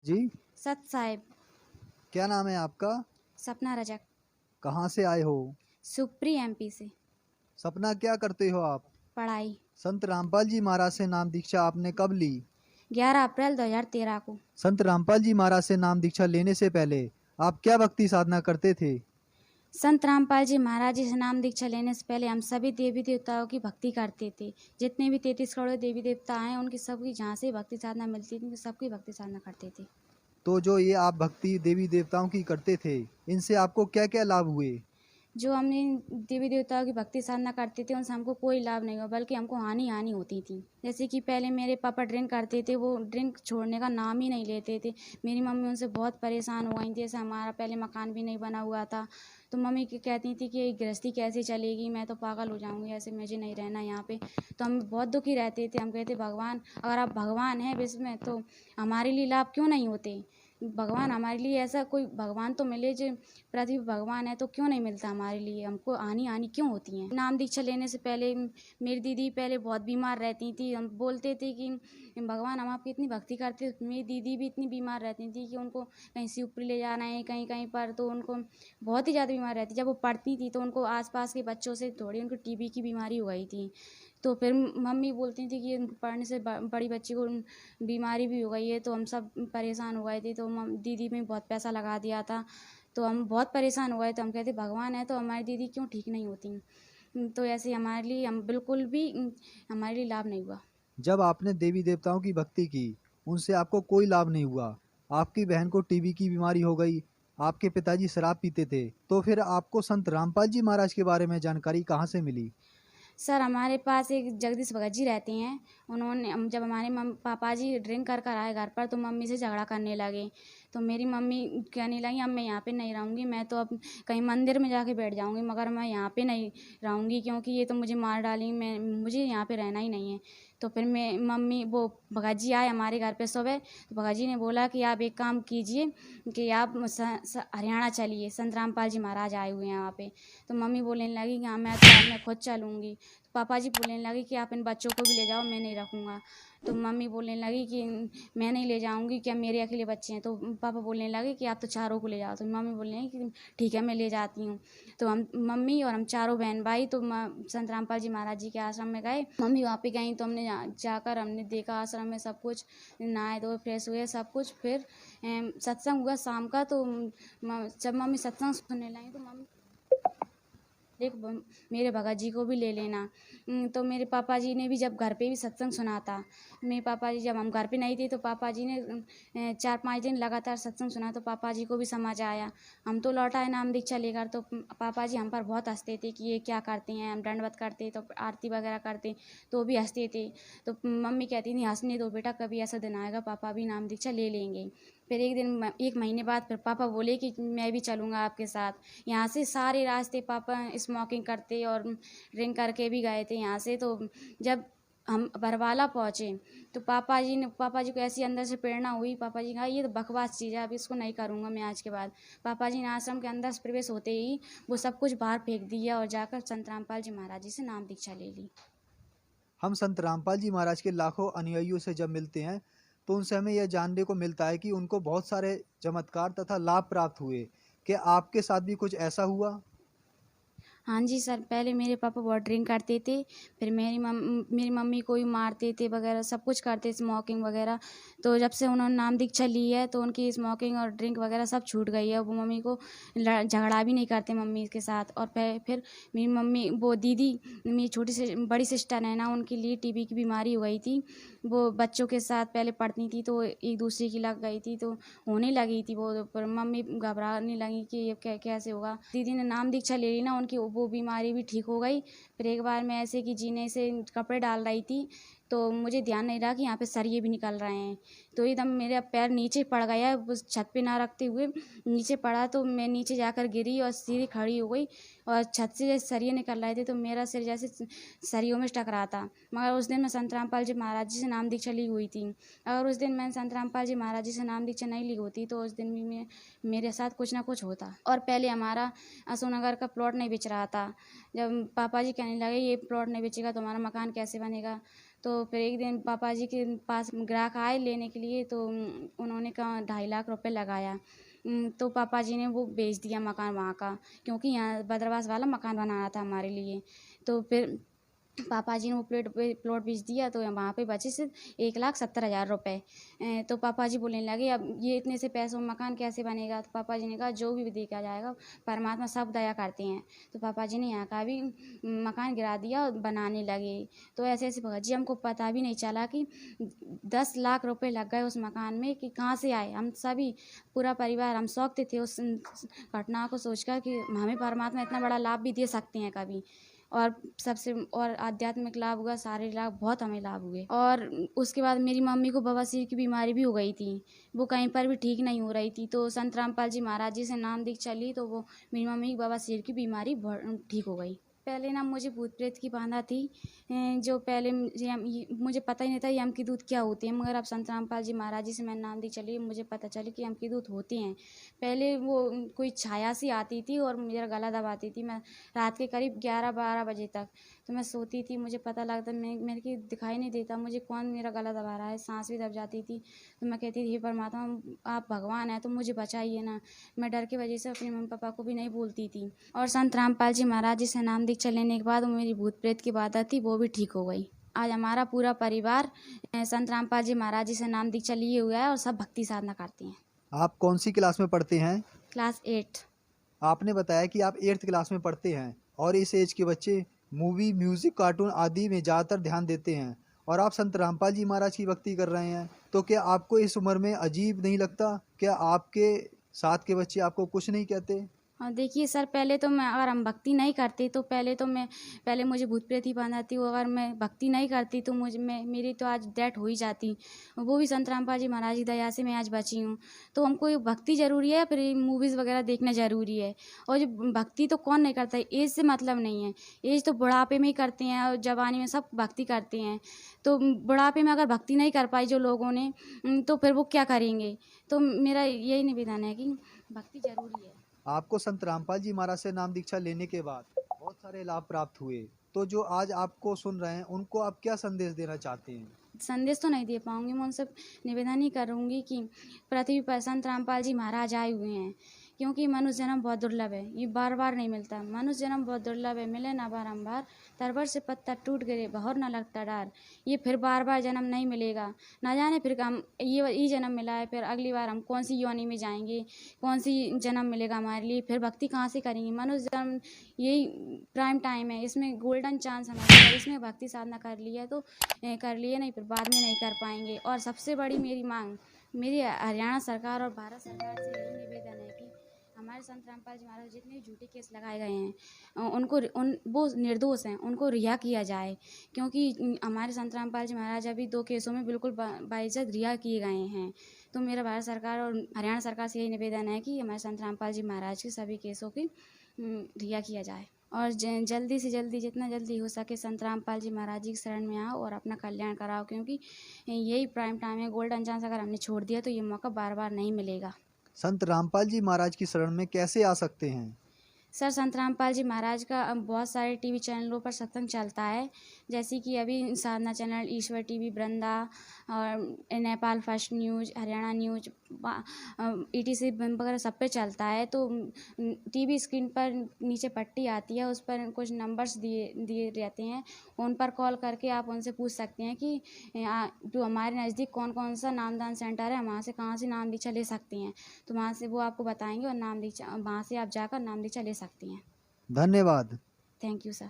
जी। सत साहिब। क्या नाम है आपका? सपना रजक। कहाँ से आए हो? सुप्री एमपी से। सपना, क्या करते हो आप? पढ़ाई। संत रामपाल जी महाराज से नाम दीक्षा आपने कब ली? 11 अप्रैल 2013 को। संत रामपाल जी महाराज से नाम दीक्षा लेने से पहले आप क्या भक्ति साधना करते थे? संत रामपाल जी महाराज जी से नाम दीक्षा लेने से पहले हम सभी देवी देवताओं की भक्ति करते थे। जितने भी 33 करोड़ देवी देवता हैं उनकी सबकी जहाँ से भक्ति साधना मिलती थी उनकी सबकी भक्ति साधना करते थे। तो जो ये आप भक्ति देवी देवताओं की करते थे, इनसे आपको क्या क्या लाभ हुए? जो हमने देवी देवताओं की भक्ति साधना करते थे उनसे हमको कोई लाभ नहीं हुआ, बल्कि हमको हानि हानि होती थी। जैसे कि पहले मेरे पापा ड्रिंक करते थे, वो ड्रिंक छोड़ने का नाम ही नहीं लेते थे। मेरी मम्मी उनसे बहुत परेशान हो गई थी। जैसे हमारा पहले मकान भी नहीं बना हुआ था, तो मम्मी कहती थी कि गृहस्थी कैसे चलेगी, मैं तो पागल हो जाऊंगी, ऐसे मुझे नहीं रहना यहाँ पे। तो हम बहुत दुखी रहते थे। हम कहते भगवान, अगर आप भगवान हैं विश्व में, तो हमारे लिए लाभ क्यों नहीं होते? भगवान हमारे लिए, ऐसा कोई भगवान तो मिले जो पृथ्वी भगवान है, तो क्यों नहीं मिलता हमारे लिए? हमको आनी आनी क्यों होती है? नाम दीक्षा लेने से पहले मेरी दीदी पहले बहुत बीमार रहती थी। हम बोलते थे कि भगवान, हम आपकी इतनी भक्ति करते हैं। मेरी दीदी भी इतनी बीमार रहती थी कि उनको कहीं शिवपुरी ले जाना है, कहीं कहीं पर, तो उनको बहुत ही ज़्यादा बीमार रहती। जब वो पढ़ती थी तो उनको आसपास के बच्चों से थोड़ी उनको टीबी की बीमारी हो गई थी। तो फिर मम्मी बोलती थी कि पढ़ने से बड़ी बच्ची को बीमारी भी हो गई है। तो हम सब परेशान हो गए थे। तो दीदी में बहुत पैसा लगा दिया था। तो हम बहुत परेशान हो गए। तो हम कहते भगवान है तो हमारी दीदी क्यों ठीक नहीं होती? तो ऐसे हमारे लिए, हम बिल्कुल भी, हमारे लिए लाभ नहीं हुआ। जब आपने देवी देवताओं की भक्ति की, उनसे आपको कोई लाभ नहीं हुआ। आपकी बहन को टीबी की बीमारी हो गई, आपके पिताजी शराब पीते थे, तो फिर आपको संत रामपाल जी महाराज के बारे में जानकारी कहाँ से मिली? सर, हमारे पास एक जगदीश भगत जी रहते हैं। उन्होंने जब हमारे पापा जी ड्रिंक कर कर आए घर पर, तो मम्मी से झगड़ा करने लगे। तो मेरी मम्मी कहने लगी, अब मैं यहाँ पे नहीं रहूँगी, मैं तो अब कहीं मंदिर में जाके बैठ जाऊँगी, मगर मैं यहाँ पे नहीं रहूँगी, क्योंकि ये तो मुझे मार डालेंगी, मैं मुझे यहाँ पे रहना ही नहीं है। तो फिर मैं मम्मी वो भगत जी आए हमारे घर पे सुबह। तो भगत जी ने बोला कि आप एक काम कीजिए कि आप हरियाणा चलिए, संत रामपाल जी महाराज आए हुए हैं यहाँ पे। तो मम्मी बोलने लगी कि हाँ, मैं खुद चलूँगी। तो पापा जी बोलने लगे कि आप इन बच्चों को भी ले जाओ, मैं नहीं रखूँगा। तो मम्मी बोलने लगी कि मैं नहीं ले जाऊँगी, क्या मेरे अकेले बच्चे हैं? तो पापा बोलने लगे कि आप तो चारों को ले जाओ। तो मम्मी बोलने लगी कि ठीक है, मैं ले जाती हूँ। तो हम मम्मी और हम चारों बहन भाई तो संत रामपाल जी महाराज जी के आश्रम में गए। मम्मी वहाँ पे गई तो हमने जाकर हमने देखा आश्रम में सब कुछ, नहाए धोए फ्रेश हुए सब कुछ। फिर सत्संग हुआ शाम का। तो जब मम्मी सत्संग सुनने लगी तो मम्मी देख, मेरे भगत जी को भी ले लेना। तो मेरे पापा जी ने भी जब घर पे भी सत्संग सुना था। मेरे पापा जी, जब हम घर पे नहीं थे तो पापा जी ने 4-5 दिन लगातार सत्संग सुना, तो पापा जी को भी समझ आया। हम तो लौट आए नाम दीक्षा लेकर। तो पापा जी हम पर बहुत हंसते थे कि ये क्या करते हैं। हम दंडवत करते तो आरती वगैरह करते तो भी हंसते थे। तो मम्मी कहती थी, हंसने दो बेटा, कभी ऐसा दिन आएगा पापा भी नाम दीक्षा ले लेंगे। फिर एक दिन, 1 महीने बाद, फिर पापा बोले कि मैं भी चलूँगा आपके साथ। यहाँ से सारे रास्ते पापा स्मोकिंग करते और ड्रिंक करके भी गए थे यहाँ से। तो जब हम बरवाला पहुँचे तो पापा जी को ऐसी अंदर से प्रेरणा हुई। पापा जी कहा, ये तो बकवास चीज़ है, अब इसको नहीं करूँगा मैं आज के बाद। पापा जी ने आश्रम के अंदर प्रवेश होते ही वो सब कुछ बाहर फेंक दिया और जाकर संत रामपाल जी महाराज जी से नाम दीक्षा ले ली। हम संत रामपाल जी महाराज के लाखों अनुयायियों से जब मिलते हैं, तो उनसे हमें यह जानने को मिलता है कि उनको बहुत सारे चमत्कार तथा लाभ प्राप्त हुए। क्या आपके साथ भी कुछ ऐसा हुआ? हाँ जी सर, पहले मेरे पापा बहुत ड्रिंक करते थे। फिर मेरी मम्मी को भी मारते थे वगैरह, सब कुछ करते, स्मोकिंग वगैरह। तो जब से उन्होंने नाम दीक्षा ली है तो उनकी स्मोकिंग और ड्रिंक वगैरह सब छूट गई है। वो मम्मी को झगड़ा भी नहीं करते मम्मी के साथ। और फिर मेरी मम्मी, वो दीदी, मेरी छोटी से बड़ी सिस्टर है ना, उनके लिए टीबी की बीमारी हो गई थी। वो बच्चों के साथ पहले पढ़ती थी तो एक दूसरे की लग गई थी, तो होने लगी थी वो। पर मम्मी घबराने लगी कि ये कैसे होगा। दीदी ने नाम दीक्षा ले ली ना, उनकी वो बीमारी भी ठीक हो गई। फिर एक बार मैं ऐसे कि जीने से कपड़े डाल रही थी तो मुझे ध्यान नहीं रहा कि यहाँ पे सरिये भी निकल रहे हैं। तो एकदम मेरा पैर नीचे पड़ गया, उस छत पे ना रखते हुए नीचे पड़ा। तो मैं नीचे जाकर गिरी और सीधी खड़ी हो गई। और छत से जैसे सरिये निकल रहे थे तो मेरा सिर जैसे सरियों में टकरा था। मगर उस दिन मैं संत रामपाल जी महाराज जी से नाम दीक्षा ली हुई थी। अगर उस दिन मैंने संत रामपाल जी महाराज जी से नाम दीक्षा नहीं ली होती तो उस दिन भी मेरे साथ कुछ ना कुछ होता। और पहले हमारा अशोकनगर का प्लॉट नहीं बिच रहा था। जब पापा जी कहने लगे ये प्लॉट नहीं बिचेगा तो हमारा मकान कैसे बनेगा, तो फिर एक दिन पापा जी के पास ग्राहक आए लेने के लिए, तो उन्होंने कहा 2.5 लाख रुपए लगाया। तो पापा जी ने वो बेच दिया मकान वहाँ का, क्योंकि यहाँ बदरवास वाला मकान बनाना था हमारे लिए। तो फिर पापा जी ने वो प्लॉट बेच दिया, तो वहाँ पे बचे सिर्फ 1,70,000 रुपये। तो पापा जी बोलने लगे अब ये इतने से पैसों में मकान कैसे बनेगा। तो पापा जी ने कहा जो भी देखा जाएगा, परमात्मा सब दया करते हैं। तो पापा जी ने यहाँ का भी मकान गिरा दिया और बनाने लगे। तो ऐसे ऐसे भगत जी हमको पता भी नहीं चला कि 10 लाख रुपए लग गए उस मकान में, कि कहाँ से आए। हम सभी पूरा परिवार हम शौकते थे उस घटना को सोचकर कि हमें परमात्मा इतना बड़ा लाभ भी दे सकते हैं कभी। और सबसे और आध्यात्मिक लाभ हुआ, शारीरिक लाभ बहुत हमें लाभ हुए। और उसके बाद मेरी मम्मी को बवासीर की बीमारी भी हो गई थी, वो कहीं पर भी ठीक नहीं हो रही थी। तो संत रामपाल जी महाराज जी से नाम दीक्षा ली, तो वो मेरी मम्मी की बवासीर की बीमारी ठीक हो गई। पहले ना मुझे भूत प्रेत की बाधा थी, जो पहले मुझे पता ही नहीं था यम की दूत क्या होती है, मगर अब संत रामपाल जी महाराज जी से मैं नाम दी चली, मुझे पता चली कि यम की दूत होती हैं। पहले वो कोई छाया सी आती थी और मेरा गला दबाती थी। मैं रात के करीब 11-12 बजे तक, तो मैं सोती थी, मुझे पता लगता मेरे की दिखाई नहीं देता मुझे कौन मेरा गला दबा रहा है, सांस भी दब जाती थी। तो मैं कहती थी हे परमात्मा आप भगवान हैं तो मुझे बचाइए ना। मैं डर की वजह से अपने मम्मी पापा को भी नहीं बोलती थी। और संत रामपाल जी महाराज जी से नाम दीक्षा लेने के बाद मेरी भूत प्रेत की बाधा थी वो भी ठीक हो गई। आज हमारा पूरा परिवार संत रामपाल जी महाराज जी से नाम दीक्षा लिए हुआ है और सब भक्ति साधना करते हैं। आप कौन सी क्लास में पढ़ते हैं? क्लास 8। आपने बताया कि आप 8th क्लास में पढ़ते हैं और इस एज के बच्चे मूवी, म्यूजिक, कार्टून आदि में ज़्यादातर ध्यान देते हैं और आप संत रामपाल जी महाराज की भक्ति कर रहे हैं, तो क्या आपको इस उम्र में अजीब नहीं लगता? क्या आपके साथ के बच्चे आपको कुछ नहीं कहते? और देखिए सर, पहले तो मैं अगर हम भक्ति नहीं करते तो पहले मुझे भूत प्रेत ही बांधा थी। अगर मैं भक्ति नहीं करती तो मेरी तो आज डेथ हो ही जाती। वो भी संत रामपाल जी महाराज की दया से मैं आज बची हूँ। तो हमको ये भक्ति ज़रूरी है, फिर मूवीज़ वगैरह देखना ज़रूरी है। और जो भक्ति तो कौन नहीं करता है, एज से मतलब नहीं है। एज तो बुढ़ापे में ही करते हैं और जवानी में सब भक्ति करते हैं। तो बुढ़ापे में अगर भक्ति नहीं कर पाई जो लोगों ने, तो फिर वो क्या करेंगे। तो मेरा यही निवेदन है कि भक्ति ज़रूरी है। आपको संत रामपाल जी महाराज से नाम दीक्षा लेने के बाद बहुत सारे लाभ प्राप्त हुए, तो जो आज आपको सुन रहे हैं उनको आप क्या संदेश देना चाहते हैं? संदेश तो नहीं दे पाऊंगी, मैं उनसे निवेदन ही करूंगी कि पृथ्वी पर संत रामपाल जी महाराज आए हुए हैं, क्योंकि मनुष्य जन्म बहुत दुर्लभ है, ये बार बार नहीं मिलता। मनुष्य जन्म बहुत दुर्लभ है, मिले ना बारंबार, तरबर से पत्ता टूट गिरे बहुर न लगता डार। ये फिर बार बार जन्म नहीं मिलेगा, ना जाने फिर हम ये जन्म मिला है, फिर अगली बार हम कौन सी योनि में जाएंगे, कौन सी जन्म मिलेगा हमारे लिए, फिर भक्ति कहाँ से करेंगे। मनुष्य जन्म यही प्राइम टाइम है, इसमें गोल्डन चांस हमारे, इसमें भक्ति साधना कर लिया तो कर लिए, नहीं फिर बाद में नहीं कर पाएंगे। और सबसे बड़ी मेरी मांग मेरी हरियाणा सरकार और भारत सरकार से यही निवेदन है कि हमारे संत रामपाल जी महाराज जितने भी झूठे केस लगाए गए हैं वो निर्दोष हैं, उनको रिहा किया जाए। क्योंकि हमारे संत रामपाल जी महाराज अभी 2 केसों में बिल्कुल बाइज्जत रिहा किए गए हैं। तो मेरा भारत सरकार और हरियाणा सरकार से यही निवेदन है कि हमारे संत रामपाल जी महाराज के सभी केसों की रिहा किया जाए। और जल्दी से जल्दी, जितना जल्दी हो सके, संत रामपाल जी महाराज जी की शरण में आओ और अपना कल्याण कराओ, क्योंकि यही प्राइम टाइम है, गोल्डन चांस अगर हमने छोड़ दिया तो ये मौका बार बार नहीं मिलेगा। संत रामपाल जी महाराज की शरण में कैसे आ सकते हैं? सर, संत रामपाल जी महाराज का बहुत सारे टीवी चैनलों पर सत्संग चलता है, जैसे कि अभी साधना चैनल, ईश्वर टीवी, वृंदा और Nepal first news, Haryana news, ETC वगैरह सब पे चलता है। तो टीवी स्क्रीन पर नीचे पट्टी आती है, उस पर कुछ नंबर्स दिए रहते हैं, उन पर कॉल करके आप उनसे पूछ सकते हैं कि जो हमारे नज़दीक कौन कौन सा नामदान सेंटर है, वहाँ से कहाँ से नाम दीक्षा ले सकते हैं। तो वहाँ से वो आपको बताएंगे और नाम दीक्षा वहाँ से आप जाकर नाम दीक्षा ले सकती हैं। धन्यवाद। Thank you sir.